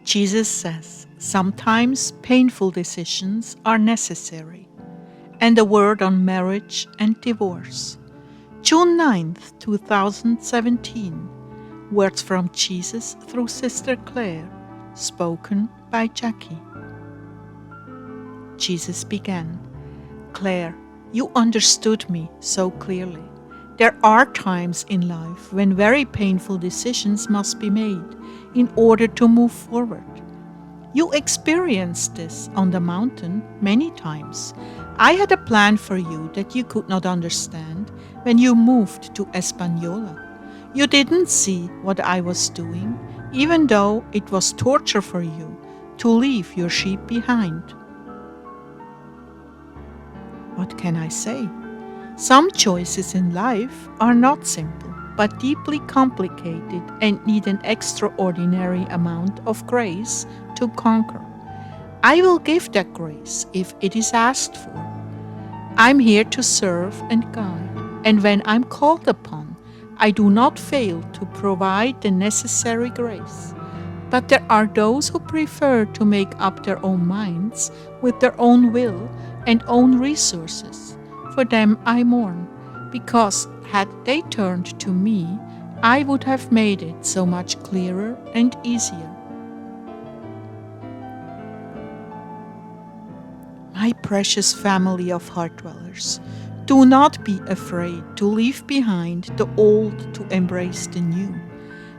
Jesus says sometimes painful decisions are necessary. And a word on marriage and divorce. June 9th, 2017. Words from Jesus through Sister Clare, spoken by Jackie. Jesus began, Claire, you understood me so clearly. There are times in life when very painful decisions must be made in order to move forward. You experienced this on the mountain many times. I had a plan for you that you could not understand when you moved to Espanola. You didn't see what I was doing, even though it was torture for you to leave your sheep behind. What can I say? Some choices in life are not simple, but deeply complicated and need an extraordinary amount of grace to conquer. I will give that grace if it is asked for. I'm here to serve and guide, and when I'm called upon, I do not fail to provide the necessary grace. But there are those who prefer to make up their own minds with their own will and own resources. For them I mourn, because had they turned to me, I would have made it so much clearer and easier. My precious family of heart dwellers, do not be afraid to leave behind the old to embrace the new.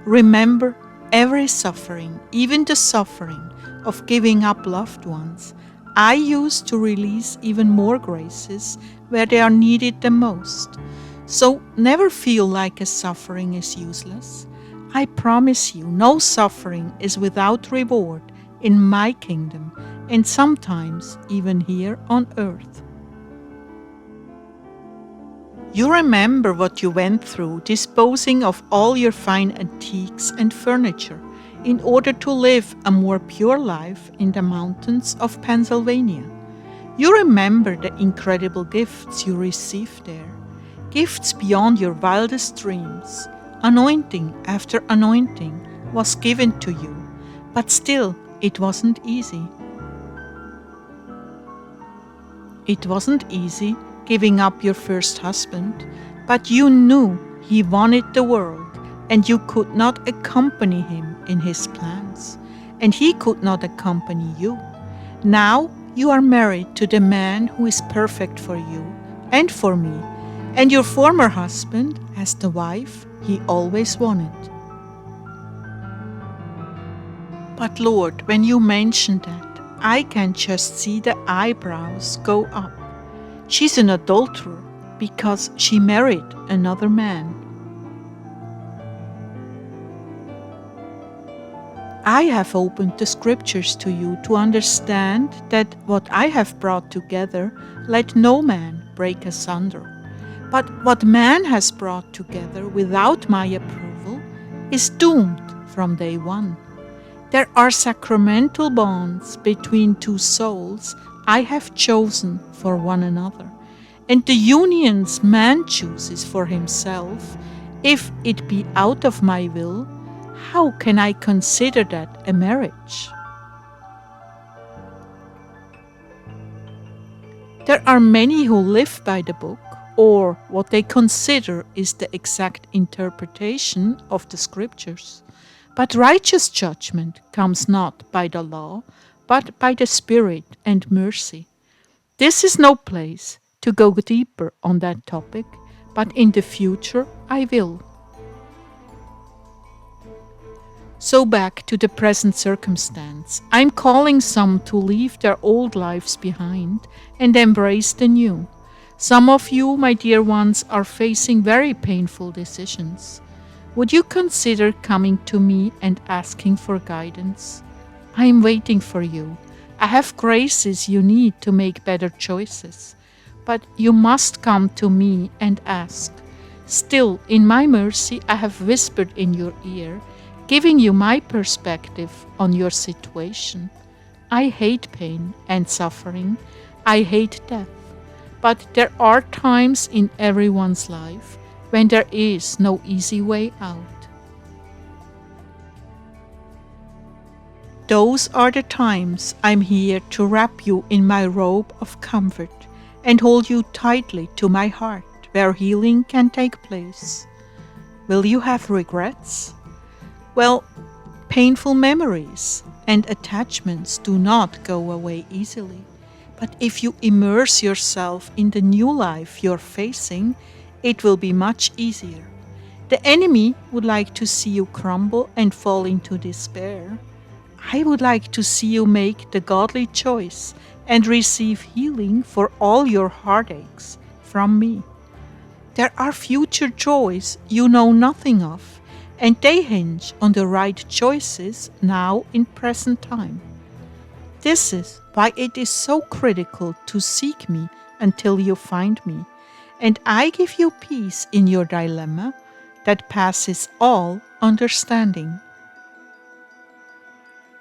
Remember, every suffering, even the suffering of giving up loved ones, I use to release even more graces where they are needed the most. So never feel like a suffering is useless. I promise you, no suffering is without reward in my kingdom, and sometimes even here on earth. You remember what you went through disposing of all your fine antiques and furniture in order to live a more pure life in the mountains of Pennsylvania. You remember the incredible gifts you received there, gifts beyond your wildest dreams. Anointing after anointing was given to you, but still it wasn't easy. It wasn't easy giving up your first husband, but you knew he wanted the world, and you could not accompany him in his plans, and he could not accompany you. Now you are married to the man who is perfect for you and for me, and your former husband has the wife he always wanted. But Lord, when you mention that, I can just see the eyebrows go up. She's an adulterer because she married another man. I have opened the scriptures to you to understand that what I have brought together, let no man break asunder. But what man has brought together without my approval is doomed from day one. There are sacramental bonds between two souls I have chosen for one another, and the unions man chooses for himself, if it be out of my will, how can I consider that a marriage? There are many who live by the book, or what they consider is the exact interpretation of the scriptures. But righteous judgment comes not by the law, but by the Spirit and mercy. This is no place to go deeper on that topic, but in the future I will. So back to the present circumstance. I'm calling some to leave their old lives behind and embrace the new. Some of you, my dear ones, are facing very painful decisions. Would you consider coming to me and asking for guidance? I am waiting for you. I have graces you need to make better choices. But you must come to me and ask. Still, in my mercy, I have whispered in your ear, giving you my perspective on your situation. I hate pain and suffering. I hate death. But there are times in everyone's life when there is no easy way out. those are the times I'm here to wrap you in my robe of comfort and hold you tightly to my heart where healing can take place. Will you have regrets? Well, painful memories and attachments do not go away easily. But if you immerse yourself in the new life you're facing, it will be much easier. The enemy would like to see you crumble and fall into despair. I would like to see you make the godly choice and receive healing for all your heartaches from me. There are future joys you know nothing of, and they hinge on the right choices now in present time. This is why it is so critical to seek me until you find me, and I give you peace in your dilemma that passes all understanding.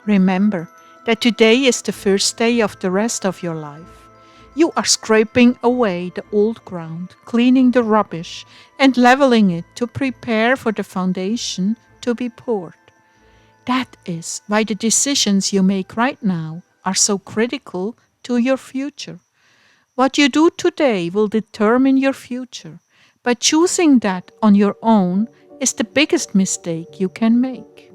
Remember that today is the first day of the rest of your life. You are scraping away the old ground, cleaning the rubbish, and leveling it to prepare for the foundation to be poured. That is why the decisions you make right now are so critical to your future. What you do today will determine your future, but choosing that on your own is the biggest mistake you can make.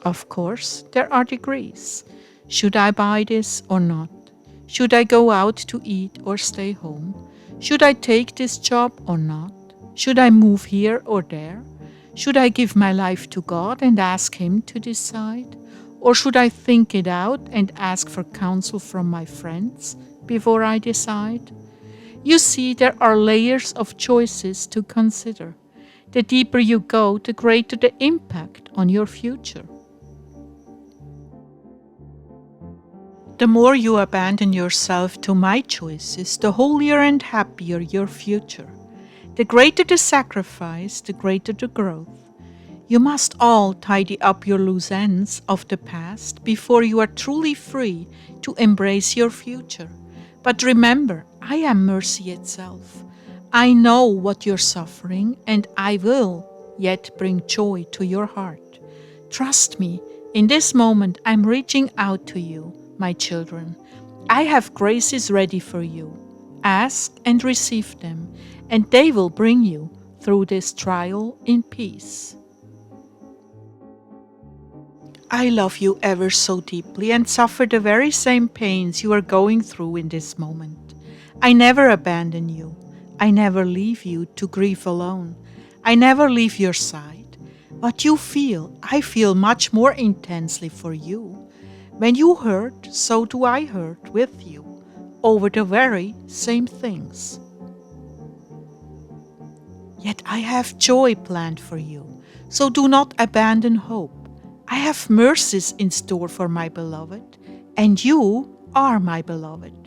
Of course, there are degrees. Should I buy this or not? Should I go out to eat or stay home? Should I take this job or not? Should I move here or there? Should I give my life to God and ask Him to decide? Or should I think it out and ask for counsel from my friends before I decide? You see, there are layers of choices to consider. The deeper you go, the greater the impact on your future. The more you abandon yourself to my choices, the holier and happier your future. The greater the sacrifice, the greater the growth. You must all tidy up your loose ends of the past before you are truly free to embrace your future. But remember, I am mercy itself. I know what you're suffering, and I will yet bring joy to your heart. Trust me, in this moment I'm reaching out to you, my children. I have graces ready for you. Ask and receive them, and they will bring you through this trial in peace. I love you ever so deeply and suffer the very same pains you are going through in this moment. I never abandon you. I never leave you to grieve alone. I never leave your side. What you feel, I feel much more intensely for you. When you hurt, so do I hurt with you, over the very same things. Yet I have joy planned for you, so do not abandon hope. I have mercies in store for my beloved, and you are my beloved.